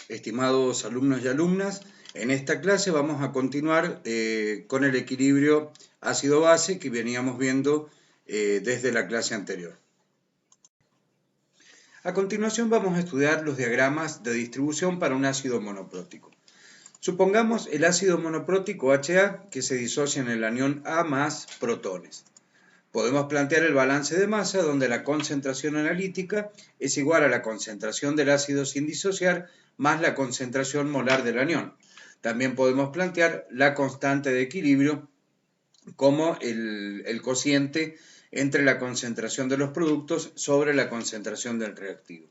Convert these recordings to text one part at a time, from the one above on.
Estimados alumnos y alumnas, en esta clase vamos a continuar con el equilibrio ácido-base que veníamos viendo desde la clase anterior. A continuación vamos a estudiar los diagramas de distribución para un ácido monoprótico. Supongamos el ácido monoprótico HA que se disocia en el anión A más protones. Podemos plantear el balance de masa donde la concentración analítica es igual a la concentración del ácido sin disociar más la concentración molar del anión. También podemos plantear la constante de equilibrio como el cociente entre la concentración de los productos sobre la concentración del reactivo.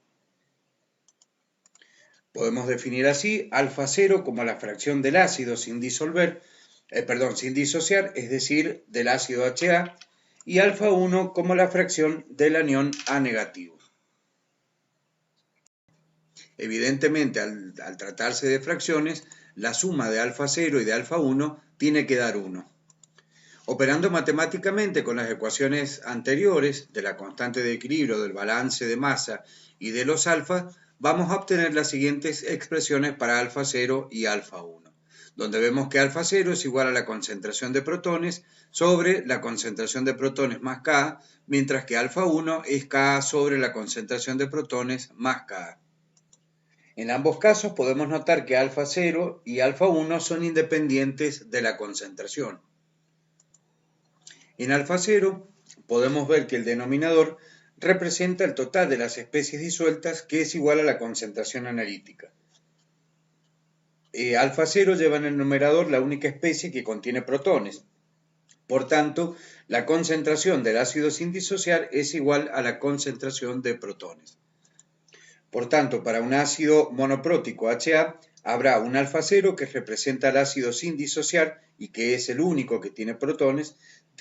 Podemos definir así alfa 0 como la fracción del ácido sin disociar, es decir, del ácido HA, y alfa 1 como la fracción del anión A negativo. Evidentemente, al tratarse de fracciones, la suma de alfa 0 y de alfa 1 tiene que dar 1. Operando matemáticamente con las ecuaciones anteriores de la constante de equilibrio, del balance de masa y de los alfa, vamos a obtener las siguientes expresiones para alfa 0 y alfa 1, donde vemos que alfa 0 es igual a la concentración de protones sobre la concentración de protones más Ka, mientras que alfa 1 es Ka sobre la concentración de protones más Ka. En ambos casos podemos notar que alfa 0 y alfa 1 son independientes de la concentración. En alfa 0 podemos ver que el denominador representa el total de las especies disueltas, que es igual a la concentración analítica. Alfa 0 lleva en el numerador la única especie que contiene protones. Por tanto, la concentración del ácido sin disociar es igual a la concentración de protones. Por tanto, para un ácido monoprótico HA, habrá un alfa 0 que representa el ácido sin disociar y que es el único que tiene protones,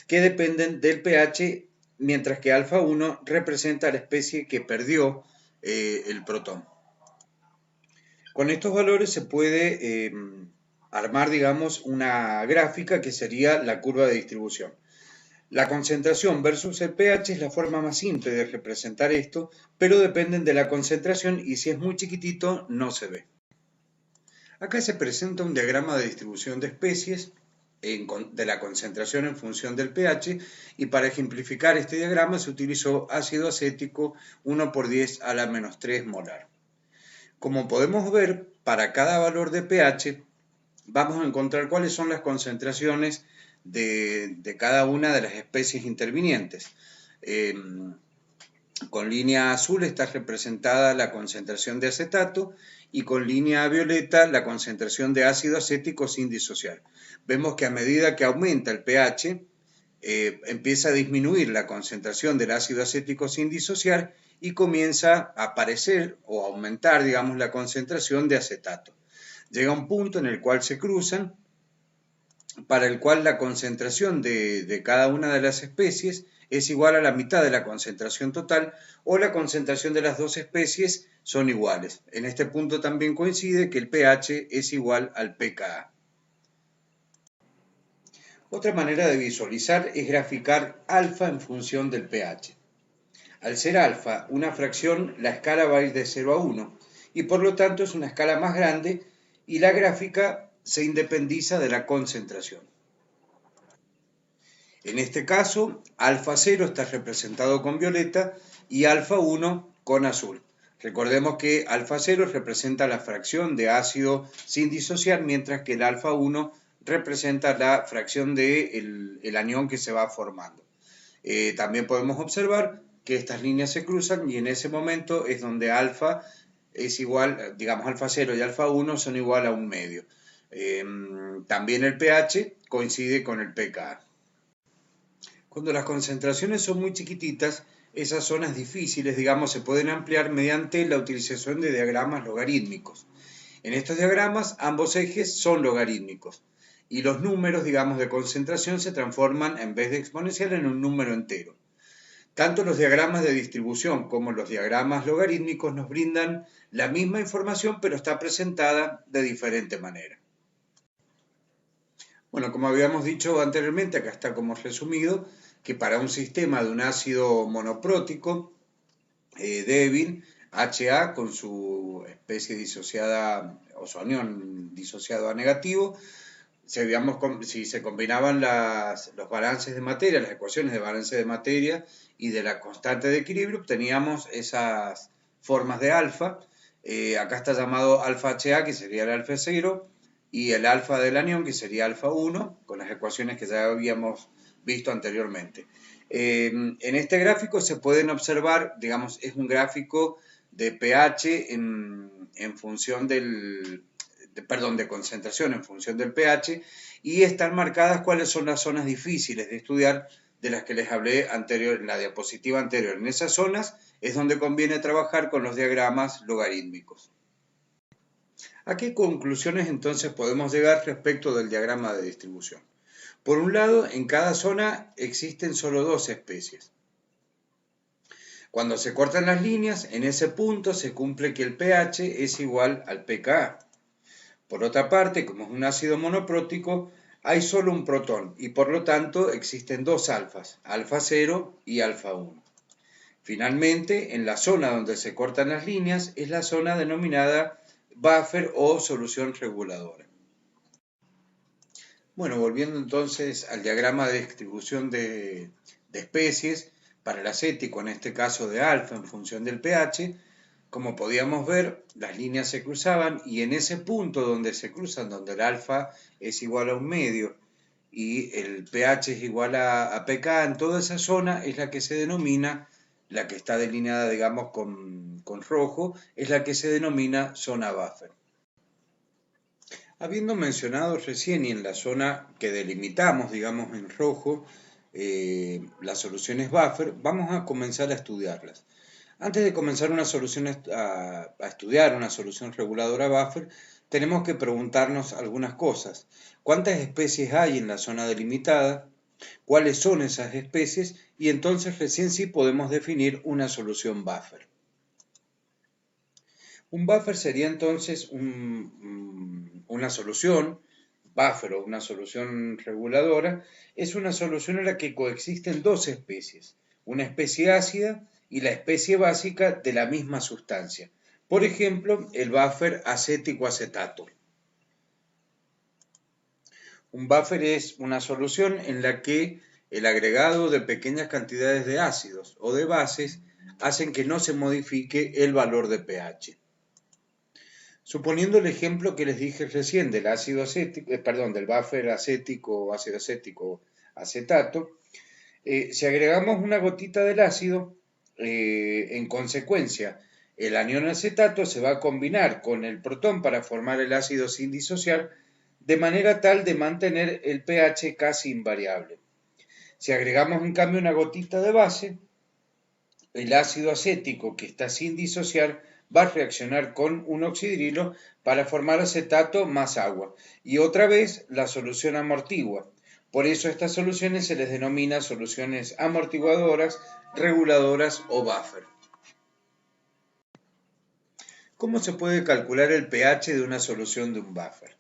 que dependen del pH, mientras que alfa 1 representa la especie que perdió el protón. Con estos valores se puede armar, digamos, una gráfica que sería la curva de distribución. La concentración versus el pH es la forma más simple de representar esto, pero dependen de la concentración y si es muy chiquitito no se ve. Acá se presenta un diagrama de distribución de especies de la concentración en función del pH, y para ejemplificar este diagrama se utilizó ácido acético 1 por 10 a la menos 3 molar. Como podemos ver, para cada valor de pH vamos a encontrar cuáles son las concentraciones de cada una de las especies intervinientes. Con línea azul está representada la concentración de acetato y con línea violeta la concentración de ácido acético sin disociar. Vemos que a medida que aumenta el pH, empieza a disminuir la concentración del ácido acético sin disociar y comienza a aparecer o a aumentar, digamos, la concentración de acetato. Llega un punto en el cual se cruzan, para el cual la concentración de cada una de las especies es igual a la mitad de la concentración total, o la concentración de las dos especies son iguales. En este punto también coincide que el pH es igual al pKa. Otra manera de visualizar es graficar alfa en función del pH. Al ser alfa una fracción, la escala va a ir de 0 a 1 y por lo tanto es una escala más grande y la gráfica se independiza de la concentración. En este caso, alfa 0 está representado con violeta y alfa 1 con azul. Recordemos que alfa 0 representa la fracción de ácido sin disociar, mientras que el alfa 1 representa la fracción del anión que se va formando. También podemos observar que estas líneas se cruzan y en ese momento es donde alfa es igual, digamos alfa 0 y alfa 1 son igual a un medio. También el pH coincide con el pKa. Cuando las concentraciones son muy chiquititas, esas zonas difíciles, digamos, se pueden ampliar mediante la utilización de diagramas logarítmicos. En estos diagramas, ambos ejes son logarítmicos y los números, digamos, de concentración se transforman, en vez de exponencial, en un número entero. Tanto los diagramas de distribución como los diagramas logarítmicos nos brindan la misma información, pero está presentada de diferente manera. Bueno, como habíamos dicho anteriormente, acá está como resumido, que para un sistema de un ácido monoprótico débil, HA con su especie disociada o su anión disociado a negativo. Si se combinaban los balances de materia, las ecuaciones de balance de materia y de la constante de equilibrio, obteníamos esas formas de alfa. Acá está llamado alfa HA, que sería el alfa 0, y el alfa del anión, que sería alfa 1, con las ecuaciones que ya habíamos visto anteriormente. En este gráfico se pueden observar, digamos, es un gráfico de pH en función de concentración en función del pH, y están marcadas cuáles son las zonas difíciles de estudiar de las que les hablé en la diapositiva anterior. En esas zonas es donde conviene trabajar con los diagramas logarítmicos. ¿A qué conclusiones entonces podemos llegar respecto del diagrama de distribución? Por un lado, en cada zona existen solo dos especies. Cuando se cortan las líneas, en ese punto se cumple que el pH es igual al pKa. Por otra parte, como es un ácido monoprótico, hay solo un protón y por lo tanto existen dos alfas, alfa 0 y alfa 1. Finalmente, en la zona donde se cortan las líneas es la zona denominada buffer o solución reguladora. Bueno, volviendo entonces al diagrama de distribución de especies, para el acético, en este caso de alfa en función del pH, como podíamos ver, las líneas se cruzaban y en ese punto donde se cruzan, donde el alfa es igual a un medio y el pH es igual a pK, en toda esa zona es la que se denomina, la que está delineada, digamos, con rojo, es la que se denomina zona buffer. Habiendo mencionado recién y en la zona que delimitamos, digamos, en rojo, las soluciones buffer, vamos a comenzar a estudiarlas. Antes de comenzar a estudiar una solución reguladora buffer, tenemos que preguntarnos algunas cosas. ¿Cuántas especies hay en la zona delimitada? ¿Cuáles son esas especies? Y entonces recién sí podemos definir una solución buffer. Un buffer sería entonces una solución, buffer o una solución reguladora, es una solución en la que coexisten dos especies, una especie ácida y la especie básica de la misma sustancia. Por ejemplo, el buffer acético-acetato. Un buffer es una solución en la que el agregado de pequeñas cantidades de ácidos o de bases hacen que no se modifique el valor de pH. Suponiendo el ejemplo que les dije recién del ácido acético, del buffer acético o ácido acético acetato, si agregamos una gotita del ácido, en consecuencia, el anión acetato se va a combinar con el protón para formar el ácido sin disociar, de manera tal de mantener el pH casi invariable. Si agregamos en cambio una gotita de base, el ácido acético que está sin disociar va a reaccionar con un oxidrilo para formar acetato más agua. Y otra vez la solución amortigua. Por eso a estas soluciones se les denomina soluciones amortiguadoras, reguladoras o buffer. ¿Cómo se puede calcular el pH de una solución de un buffer?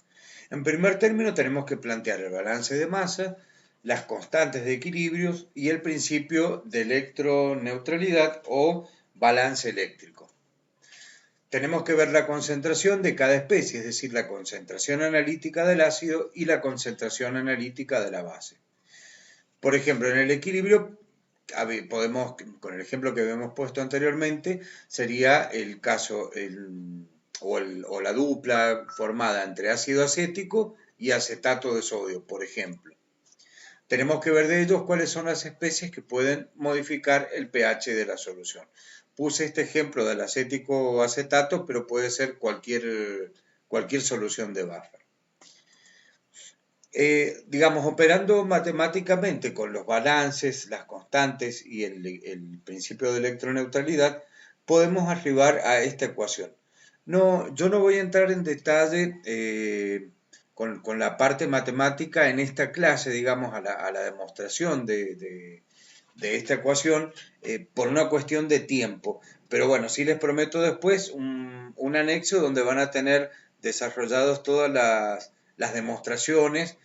En primer término tenemos que plantear el balance de masa, las constantes de equilibrios y el principio de electroneutralidad o balance eléctrico. Tenemos que ver la concentración de cada especie, es decir, la concentración analítica del ácido y la concentración analítica de la base. Por ejemplo, en el equilibrio, con el ejemplo que habíamos puesto anteriormente, sería el caso o la dupla formada entre ácido acético y acetato de sodio, por ejemplo. Tenemos que ver de ellos cuáles son las especies que pueden modificar el pH de la solución. Puse este ejemplo del acético acetato, pero puede ser cualquier solución de buffer. Digamos, operando matemáticamente con los balances, las constantes y el principio de electroneutralidad, podemos arribar a esta ecuación. Yo no voy a entrar en detalle con la parte matemática en esta clase, digamos, a la demostración de esta ecuación por una cuestión de tiempo. Pero bueno, sí les prometo después un anexo donde van a tener desarrollados todas las demostraciones,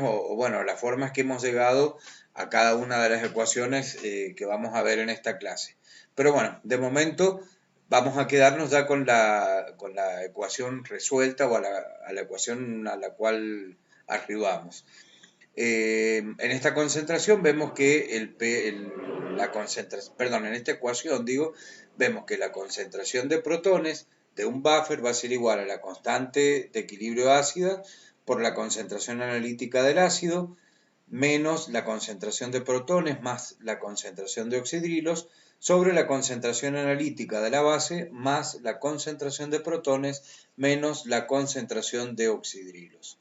o bueno, las formas que hemos llegado a cada una de las ecuaciones que vamos a ver en esta clase. Pero bueno, de momento vamos a quedarnos ya con la ecuación resuelta o a la ecuación a la cual arribamos. En esta concentración vemos que en esta ecuación vemos que la concentración de protones de un buffer va a ser igual a la constante de equilibrio ácida por la concentración analítica del ácido menos la concentración de protones más la concentración de oxidrilos sobre la concentración analítica de la base más la concentración de protones menos la concentración de oxidrilos.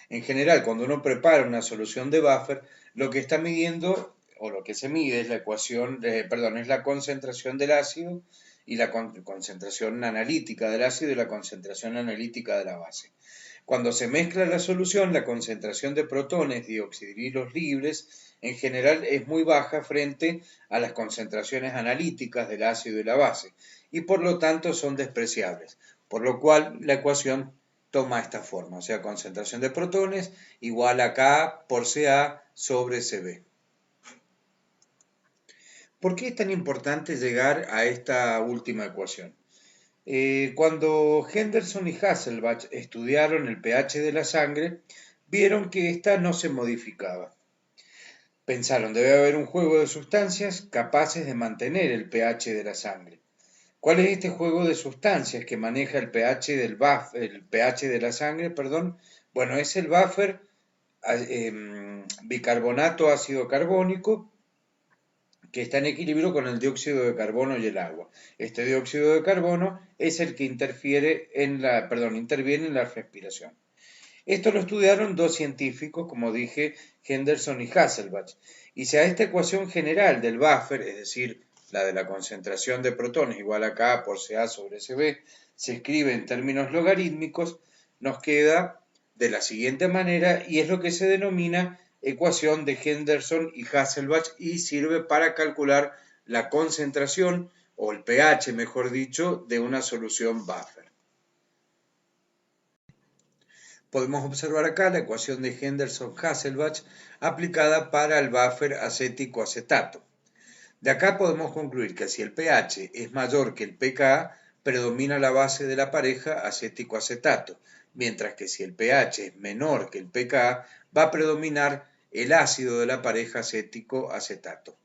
En general, cuando uno prepara una solución de buffer, lo que está midiendo o lo que se mide es es la concentración del ácido y la concentración analítica del ácido y la concentración analítica de la base. Cuando se mezcla la solución, la concentración de protones y oxidrilos libres en general es muy baja frente a las concentraciones analíticas del ácido y la base, y por lo tanto son despreciables, por lo cual la ecuación toma esta forma, o sea, concentración de protones igual a Ka por Ca sobre Cb. ¿Por qué es tan importante llegar a esta última ecuación? Cuando Henderson y Hasselbalch estudiaron el pH de la sangre, vieron que ésta no se modificaba. Pensaron, debe haber un juego de sustancias capaces de mantener el pH de la sangre. ¿Cuál es este juego de sustancias que maneja el pH el pH de la sangre, perdón? Bueno, es el buffer bicarbonato ácido carbónico que está en equilibrio con el dióxido de carbono y el agua. Este dióxido de carbono es el que interviene en la respiración. Esto lo estudiaron dos científicos, como dije, Henderson y Hasselbalch. Y si a esta ecuación general del buffer, es decir, la de la concentración de protones igual a Ka por Ca sobre Cb, se escribe en términos logarítmicos, nos queda de la siguiente manera y es lo que se denomina ecuación de Henderson y Hasselbalch y sirve para calcular la concentración o el pH, mejor dicho, de una solución buffer. Podemos observar acá la ecuación de Henderson-Hasselbalch aplicada para el buffer acético acetato. De acá podemos concluir que si el pH es mayor que el pKa, predomina la base de la pareja acético acetato, mientras que si el pH es menor que el pKa, va a predominar el ácido de la pareja acético acetato.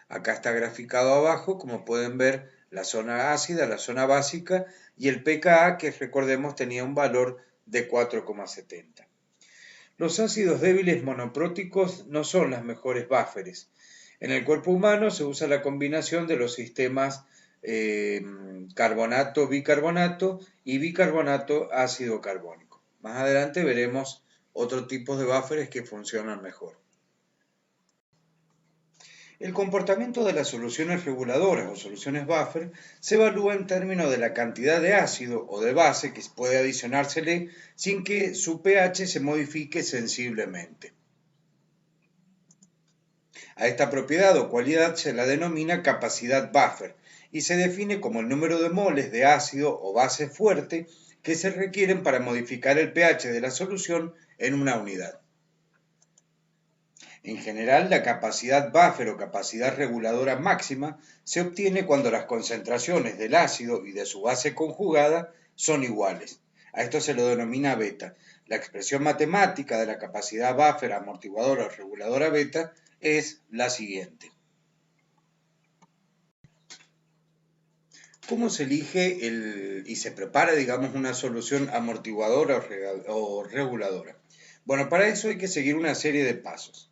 Acá está graficado abajo, como pueden ver, la zona ácida, la zona básica, y el pKa, que recordemos tenía un valor de 4,70. Los ácidos débiles monopróticos no son las mejores búferes. En el cuerpo humano se usa la combinación de los sistemas carbonato-bicarbonato y bicarbonato ácido carbónico. Más adelante veremos otros tipos de búferes que funcionan mejor. El comportamiento de las soluciones reguladoras o soluciones buffer se evalúa en términos de la cantidad de ácido o de base que puede adicionársele sin que su pH se modifique sensiblemente. A esta propiedad o cualidad se la denomina capacidad buffer y se define como el número de moles de ácido o base fuerte que se requieren para modificar el pH de la solución en una unidad. En general, la capacidad buffer o capacidad reguladora máxima se obtiene cuando las concentraciones del ácido y de su base conjugada son iguales. A esto se lo denomina beta. La expresión matemática de la capacidad buffer amortiguadora o reguladora beta es la siguiente. ¿Cómo se elige y se prepara, una solución amortiguadora o reguladora? Bueno, para eso hay que seguir una serie de pasos.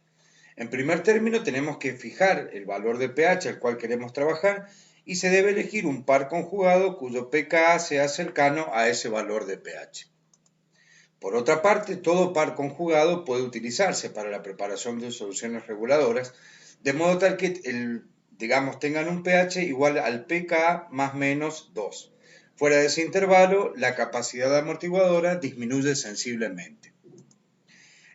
En primer término, tenemos que fijar el valor de pH al cual queremos trabajar y se debe elegir un par conjugado cuyo pKa sea cercano a ese valor de pH. Por otra parte, todo par conjugado puede utilizarse para la preparación de soluciones reguladoras, de modo tal que tengan un pH igual al pKa más menos 2. Fuera de ese intervalo, la capacidad amortiguadora disminuye sensiblemente.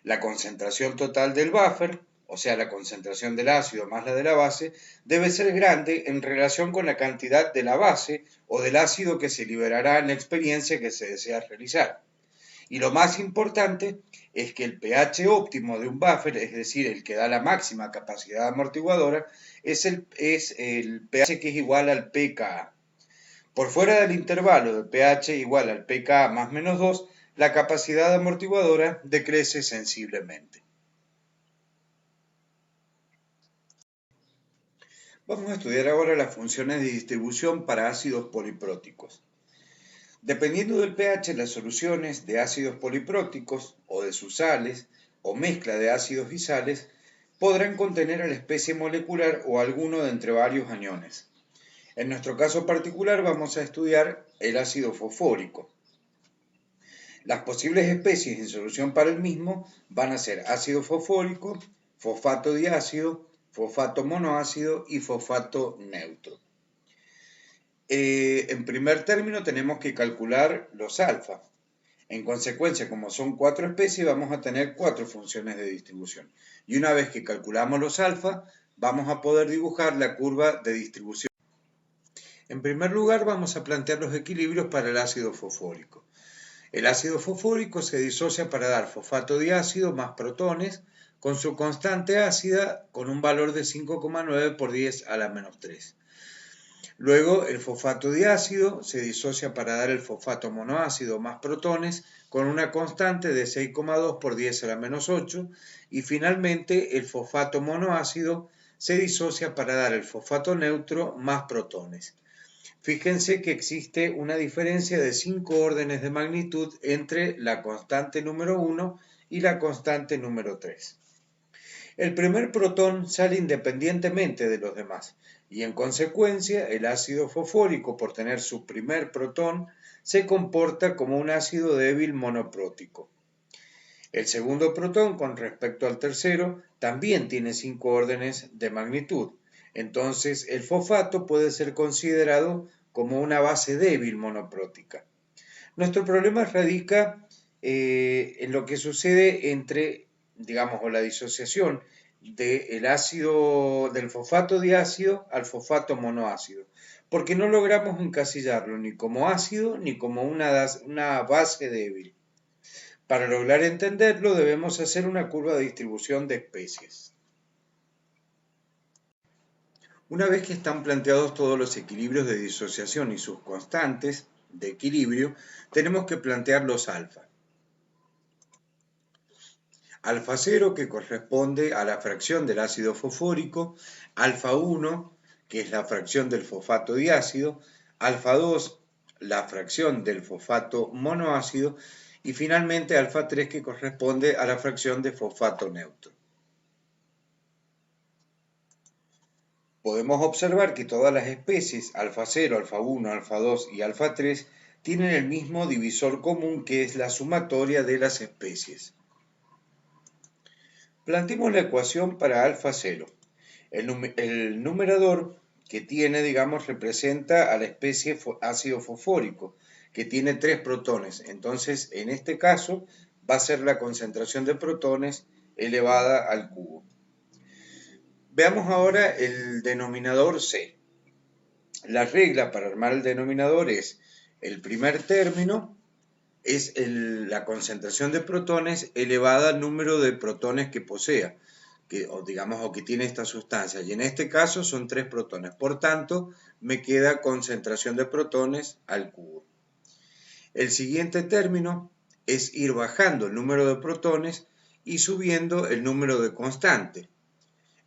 La concentración total del buffer, o sea, la concentración del ácido más la de la base, debe ser grande en relación con la cantidad de la base o del ácido que se liberará en la experiencia que se desea realizar. Y lo más importante es que el pH óptimo de un buffer, es decir, el que da la máxima capacidad amortiguadora, es el pH que es igual al pKa. Por fuera del intervalo de pH igual al pKa más menos 2, la capacidad amortiguadora decrece sensiblemente. Vamos a estudiar ahora las funciones de distribución para ácidos polipróticos. Dependiendo del pH, las soluciones de ácidos polipróticos o de sus sales o mezcla de ácidos y sales podrán contener a la especie molecular o alguno de entre varios aniones. En nuestro caso particular vamos a estudiar el ácido fosfórico. Las posibles especies en solución para el mismo van a ser ácido fosfórico, fosfato diácido, fosfato monoácido y fosfato neutro. En primer término tenemos que calcular los alfa. En consecuencia, como son 4 especies, vamos a tener 4 funciones de distribución. Y una vez que calculamos los alfa, vamos a poder dibujar la curva de distribución. En primer lugar, vamos a plantear los equilibrios para el ácido fosfórico. El ácido fosfórico se disocia para dar fosfato diácido más protones con su constante ácida con un valor de 5,9 por 10 a la menos 3. Luego el fosfato diácido se disocia para dar el fosfato monoácido más protones con una constante de 6,2 por 10 a la menos 8 y finalmente el fosfato monoácido se disocia para dar el fosfato neutro más protones. Fíjense que existe una diferencia de 5 órdenes de magnitud entre la constante número 1 y la constante número 3. El primer protón sale independientemente de los demás y en consecuencia el ácido fosfórico, por tener su primer protón, se comporta como un ácido débil monoprótico. El segundo protón con respecto al tercero también tiene 5 órdenes de magnitud, entonces el fosfato puede ser considerado como una base débil monoprótica. Nuestro problema radica en lo que sucede entre, digamos, o la disociación del fosfato diácido al fosfato monoácido, porque no logramos encasillarlo ni como ácido ni como una base débil. Para lograr entenderlo debemos hacer una curva de distribución de especies. Una vez que están planteados todos los equilibrios de disociación y sus constantes de equilibrio, tenemos que plantear los alfa. Alfa 0, que corresponde a la fracción del ácido fosfórico, alfa 1, que es la fracción del fosfato diácido, alfa 2, la fracción del fosfato monoácido, y finalmente alfa 3, que corresponde a la fracción de fosfato neutro. Podemos observar que todas las especies, alfa 0, alfa 1, alfa 2 y alfa 3, tienen el mismo divisor común que es la sumatoria de las especies. Planteemos la ecuación para alfa 0. El numerador que tiene, digamos, representa a la especie ácido fosfórico, que tiene 3 protones. Entonces, en este caso, va a ser la concentración de protones elevada al cubo. Veamos ahora el denominador C. La regla para armar el denominador es el primer término es la concentración de protones elevada al número de protones que posea, o que tiene esta sustancia. Y en este caso son 3 protones. Por tanto, me queda concentración de protones al cubo. El siguiente término es ir bajando el número de protones y subiendo el número de constante.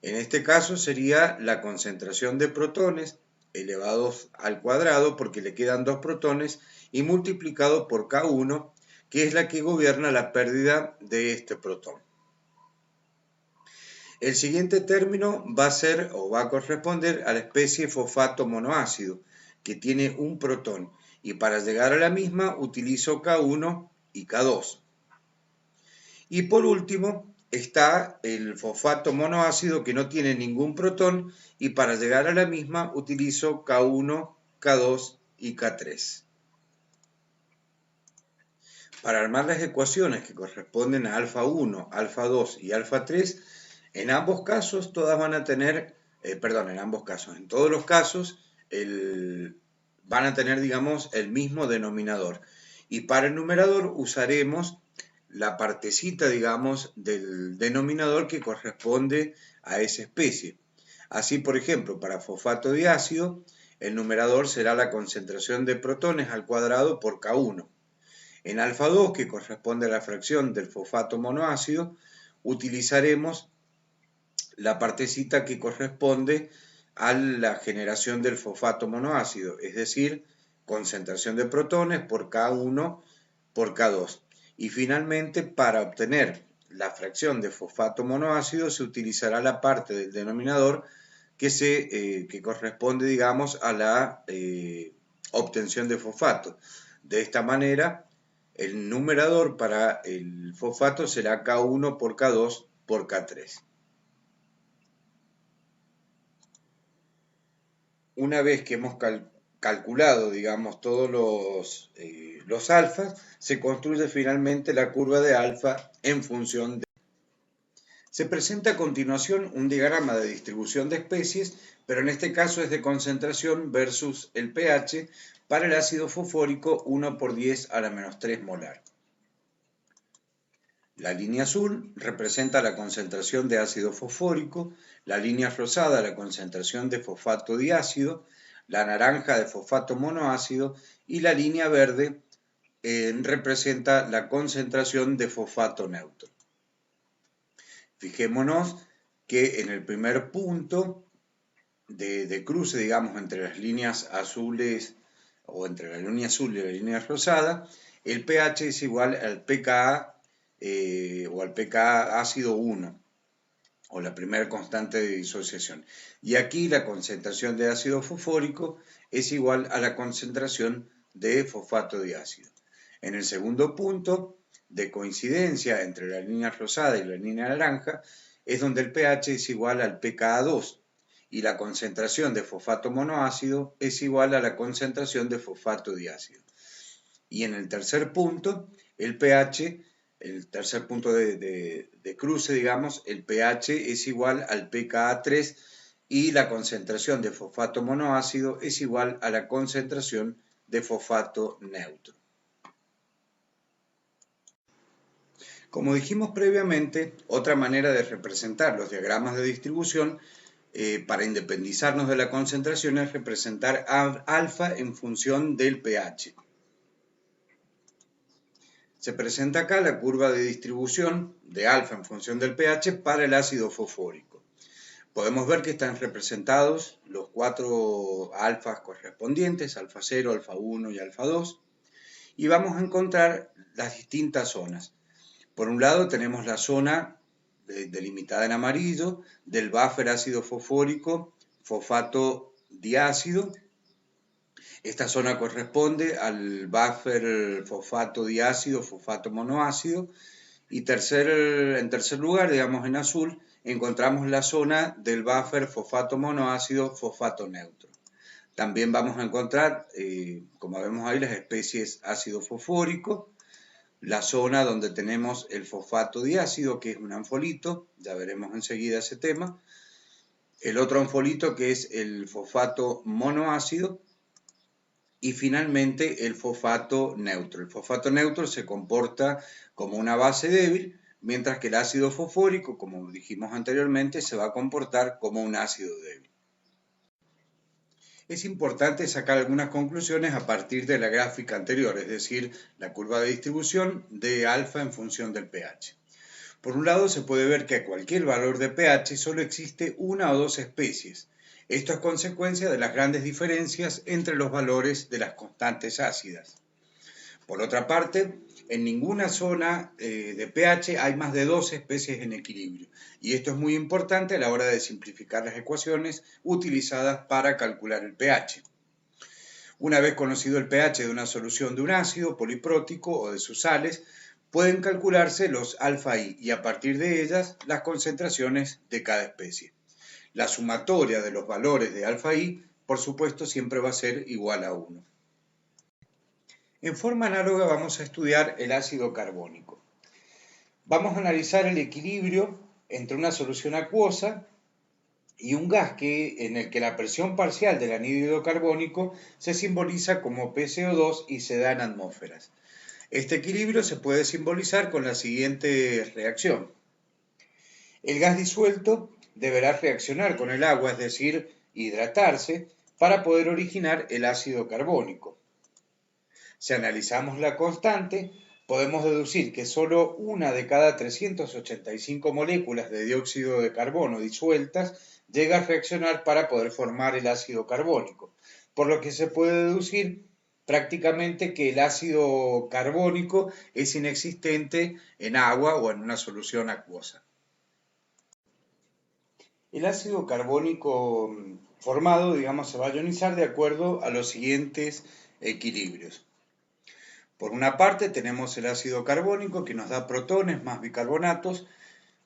En este caso sería la concentración de protones elevados al cuadrado porque le quedan 2 protones y multiplicado por K1, que es la que gobierna la pérdida de este protón. El siguiente término va a corresponder a la especie fosfato monoácido, que tiene un protón, y para llegar a la misma utilizo K1 y K2. Y por último está el fosfato monoácido que no tiene ningún protón y para llegar a la misma utilizo K1, K2 y K3. Para armar las ecuaciones que corresponden a alfa 1, alfa 2 y alfa 3, en ambos casos todas van a tener, en todos los casos van a tener, digamos, el mismo denominador. Y para el numerador usaremos la partecita, digamos, del denominador que corresponde a esa especie. Así, por ejemplo, para fosfato diácido, el numerador será la concentración de protones al cuadrado por K1. En alfa 2, que corresponde a la fracción del fosfato monoácido, utilizaremos la partecita que corresponde a la generación del fosfato monoácido, es decir, concentración de protones por K1 por K2. Y finalmente, para obtener la fracción de fosfato monoácido, se utilizará la parte del denominador que corresponde, digamos, a la obtención de fosfato. De esta manera, el numerador para el fosfato será K1 por K2 por K3. Una vez que hemos calculado, digamos, todos los alfas, se construye finalmente la curva de alfa en función de... Se presenta a continuación un diagrama de distribución de especies, pero en este caso es de concentración versus el pH para el ácido fosfórico 1 por 10 a la menos 3 molar. La línea azul representa la concentración de ácido fosfórico, la línea rosada la concentración de fosfato diácido, la naranja de fosfato monoácido y la línea verde representa la concentración de fosfato neutro. Fijémonos que en el primer punto de cruce, digamos, entre las líneas azules o entre la línea azul y la línea rosada, el pH es igual al pKa o al pKa ácido 1, o la primera constante de disociación. Y aquí la concentración de ácido fosfórico es igual a la concentración de fosfato diácido. En el segundo punto de coincidencia entre la línea rosada y la línea naranja es donde el pH es igual al pKa2 y la concentración de fosfato monoácido es igual a la concentración de fosfato diácido. Y en el tercer punto, el pH, el tercer punto de cruce, digamos, el pH es igual al pKa3 y la concentración de fosfato monoácido es igual a la concentración de fosfato neutro. Como dijimos previamente, otra manera de representar los diagramas de distribución para independizarnos de la concentración es representar alfa en función del pH. Se presenta acá la curva de distribución de alfa en función del pH para el ácido fosfórico. Podemos ver que están representados los 4 alfas correspondientes, alfa 0, alfa 1 y alfa 2, y vamos a encontrar las distintas zonas. Por un lado tenemos la zona delimitada en amarillo del buffer ácido fosfórico, fosfato diácido. Esta zona corresponde al buffer fosfato diácido, fosfato monoácido. Y en tercer lugar, digamos en azul, encontramos la zona del buffer fosfato monoácido, fosfato neutro. También vamos a encontrar, como vemos ahí, las especies ácido fosfórico, la zona donde tenemos el fosfato diácido, que es un anfolito, ya veremos enseguida ese tema, el otro anfolito que es el fosfato monoácido, y finalmente el fosfato neutro. El fosfato neutro se comporta como una base débil, mientras que el ácido fosfórico, como dijimos anteriormente, se va a comportar como un ácido débil. Es importante sacar algunas conclusiones a partir de la gráfica anterior, es decir, la curva de distribución de alfa en función del pH. Por un lado, se puede ver que a cualquier valor de pH solo existe una o dos especies. Esto es consecuencia de las grandes diferencias entre los valores de las constantes ácidas. Por otra parte, en ninguna zona de pH hay más de 2 especies en equilibrio, y esto es muy importante a la hora de simplificar las ecuaciones utilizadas para calcular el pH. Una vez conocido el pH de una solución de un ácido poliprótico o de sus sales, pueden calcularse los alfa I y a partir de ellas las concentraciones de cada especie. La sumatoria de los valores de alfa I, por supuesto, siempre va a ser igual a 1. En forma análoga vamos a estudiar el ácido carbónico. Vamos a analizar el equilibrio entre una solución acuosa y un gas en el que la presión parcial del anhídrido carbónico se simboliza como PCO2 y se da en atmósferas. Este equilibrio se puede simbolizar con la siguiente reacción. El gas disuelto deberá reaccionar con el agua, es decir, hidratarse, para poder originar el ácido carbónico. Si analizamos la constante, podemos deducir que solo una de cada 385 moléculas de dióxido de carbono disueltas llega a reaccionar para poder formar el ácido carbónico, por lo que se puede deducir prácticamente que el ácido carbónico es inexistente en agua o en una solución acuosa. El ácido carbónico formado, se va a ionizar de acuerdo a los siguientes equilibrios. Por una parte tenemos el ácido carbónico que nos da protones más bicarbonatos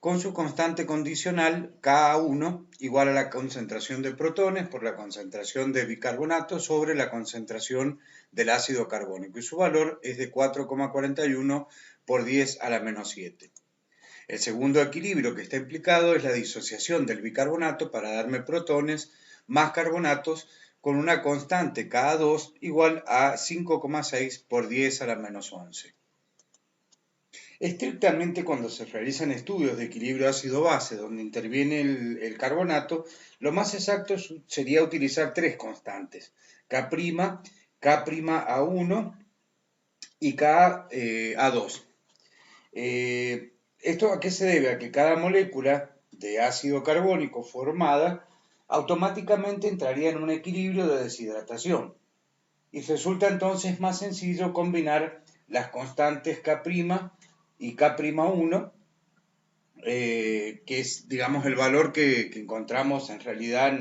con su constante condicional Ka1 igual a la concentración de protones por la concentración de bicarbonato sobre la concentración del ácido carbónico y su valor es de 4,41 por 10 a la menos 7. El segundo equilibrio que está implicado es la disociación del bicarbonato para darme protones más carbonatos con una constante Ka2 igual a 5,6 por 10 a la menos 11. Estrictamente cuando se realizan estudios de equilibrio ácido-base donde interviene el carbonato, lo más exacto sería utilizar tres constantes, K', K'A1 y Ka2. ¿Esto a qué se debe? A que cada molécula de ácido carbónico formada automáticamente entraría en un equilibrio de deshidratación y resulta entonces más sencillo combinar las constantes K' y K'A1, que es, el valor que encontramos en realidad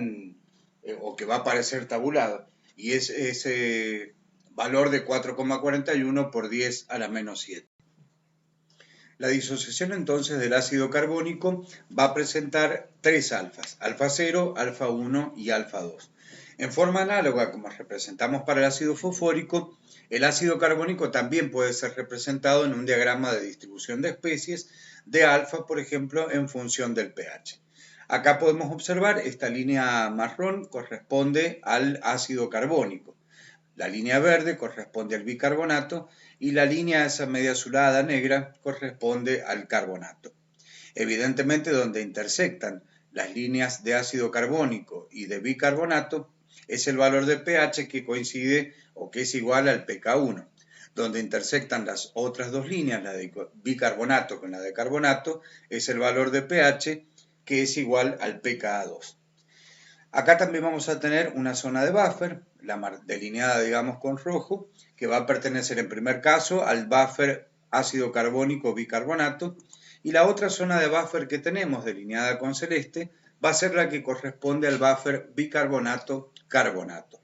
o que va a aparecer tabulado, y es ese valor de 4,41 por 10 a la menos 7. La disociación entonces del ácido carbónico va a presentar tres alfas, alfa 0, alfa 1 y alfa 2. En forma análoga, como representamos para el ácido fosfórico, el ácido carbónico también puede ser representado en un diagrama de distribución de especies de alfa, por ejemplo, en función del pH. Acá podemos observar esta línea marrón corresponde al ácido carbónico. La línea verde corresponde al bicarbonato y la línea esa media azulada negra corresponde al carbonato. Evidentemente donde intersectan las líneas de ácido carbónico y de bicarbonato es el valor de pH que coincide o que es igual al pK1. Donde intersectan las otras dos líneas, la de bicarbonato con la de carbonato, es el valor de pH que es igual al pKa2. Acá también vamos a tener una zona de buffer, delineada con rojo, que va a pertenecer en primer caso al buffer ácido carbónico bicarbonato, y la otra zona de buffer que tenemos delineada con celeste va a ser la que corresponde al buffer bicarbonato-carbonato.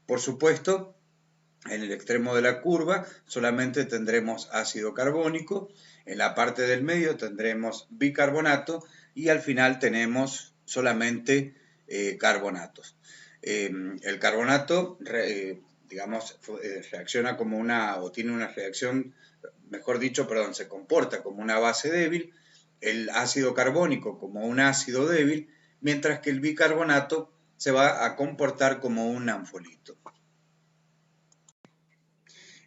Por supuesto, en el extremo de la curva solamente tendremos ácido carbónico, en la parte del medio tendremos bicarbonato y al final tenemos solamente carbonatos. El carbonato, reacciona como o tiene una reacción, se comporta como una base débil, el ácido carbónico como un ácido débil, mientras que el bicarbonato se va a comportar como un anfolito.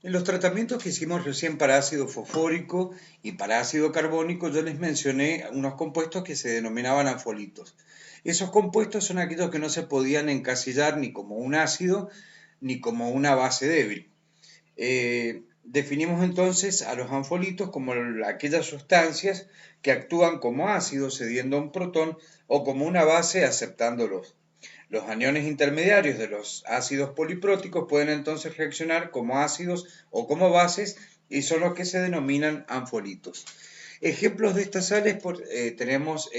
En los tratamientos que hicimos recién para ácido fosfórico y para ácido carbónico, yo les mencioné unos compuestos que se denominaban anfolitos. Esos compuestos son aquellos que no se podían encasillar ni como un ácido ni como una base débil. Definimos entonces a los anfolitos como aquellas sustancias que actúan como ácidos cediendo a un protón o como una base aceptándolos. Los aniones intermediarios de los ácidos polipróticos pueden entonces reaccionar como ácidos o como bases y son los que se denominan anfolitos. Ejemplos de estas sales tenemos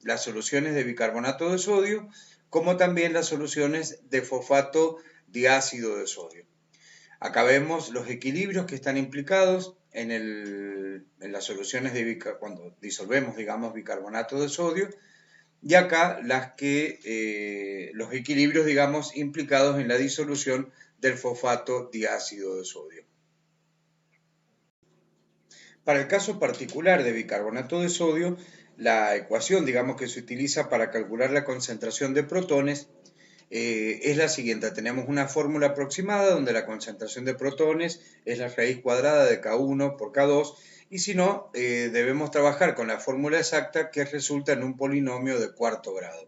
las soluciones de bicarbonato de sodio, como también las soluciones de fosfato diácido de sodio. Acá vemos los equilibrios que están implicados en las soluciones cuando disolvemos, bicarbonato de sodio, y acá los equilibrios, implicados en la disolución del fosfato diácido de sodio. Para el caso particular de bicarbonato de sodio, la ecuación, que se utiliza para calcular la concentración de protones es la siguiente. Tenemos una fórmula aproximada donde la concentración de protones es la raíz cuadrada de K1 por K2, y si no, debemos trabajar con la fórmula exacta que resulta en un polinomio de cuarto grado.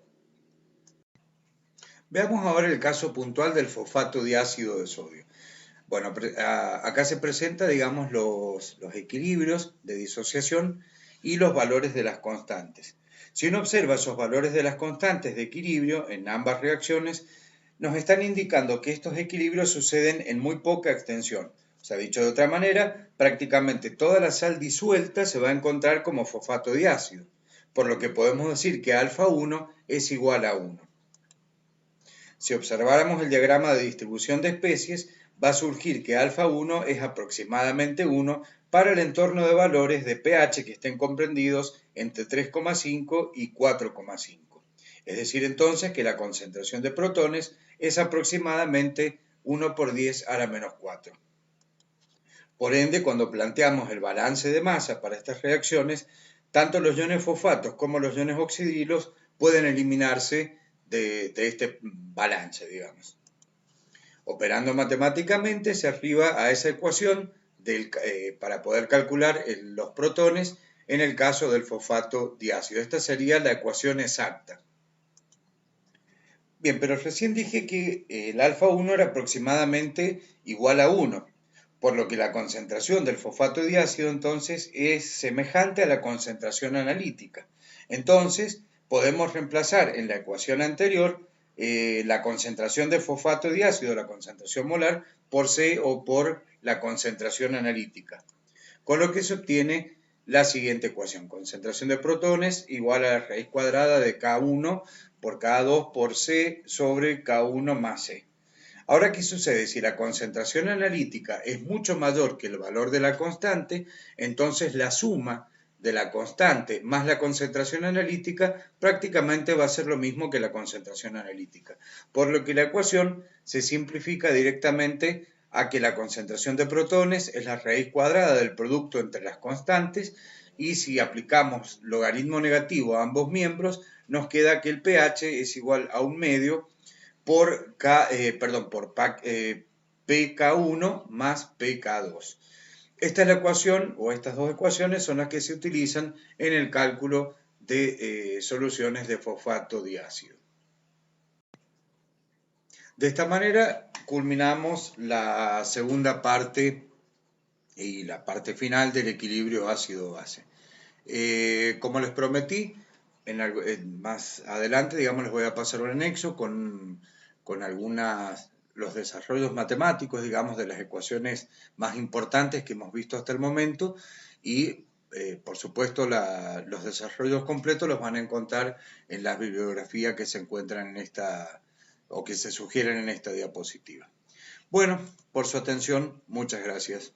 Veamos ahora el caso puntual del fosfato diácido de sodio. Bueno, acá se presenta, digamos, los equilibrios de disociación y los valores de las constantes. Si uno observa esos valores de las constantes de equilibrio en ambas reacciones, nos están indicando que estos equilibrios suceden en muy poca extensión. O sea, dicho de otra manera, prácticamente toda la sal disuelta se va a encontrar como fosfato diácido, por lo que podemos decir que alfa 1 es igual a 1. Si observáramos el diagrama de distribución de especies, va a surgir que alfa 1 es aproximadamente 1 para el entorno de valores de pH que estén comprendidos entre 3,5 y 4,5. Es decir, entonces, que la concentración de protones es aproximadamente 1 por 10 a la menos 4. Por ende, cuando planteamos el balance de masa para estas reacciones, tanto los iones fosfatos como los iones oxidilos pueden eliminarse de este balance, digamos. Operando matemáticamente se arriba a esa ecuación para poder calcular los protones en el caso del fosfato diácido. Esta sería la ecuación exacta. Bien, pero recién dije que el alfa 1 era aproximadamente igual a 1, por lo que la concentración del fosfato diácido entonces es semejante a la concentración analítica. Entonces, podemos reemplazar en la ecuación anterior la concentración de fosfato diácido, la concentración molar, por C o por la concentración analítica. Con lo que se obtiene la siguiente ecuación. Concentración de protones igual a la raíz cuadrada de K1 por K2 por C sobre K1 más C. Ahora, ¿qué sucede? Si la concentración analítica es mucho mayor que el valor de la constante, entonces la suma de la constante más la concentración analítica prácticamente va a ser lo mismo que la concentración analítica. Por lo que la ecuación se simplifica directamente a que la concentración de protones es la raíz cuadrada del producto entre las constantes, y si aplicamos logaritmo negativo a ambos miembros, nos queda que el pH es igual a 1/2 por pK1 más pK2. Esta es la ecuación, o estas dos ecuaciones son las que se utilizan en el cálculo de soluciones de fosfato diácido. De esta manera culminamos la segunda parte y la parte final del equilibrio ácido-base. Como les prometí, más adelante, digamos, les voy a pasar un anexo con los desarrollos matemáticos, digamos, de las ecuaciones más importantes que hemos visto hasta el momento, y por supuesto los desarrollos completos los van a encontrar en la bibliografía que se encuentran en esta, o que se sugieren en esta diapositiva. Bueno, por su atención, muchas gracias.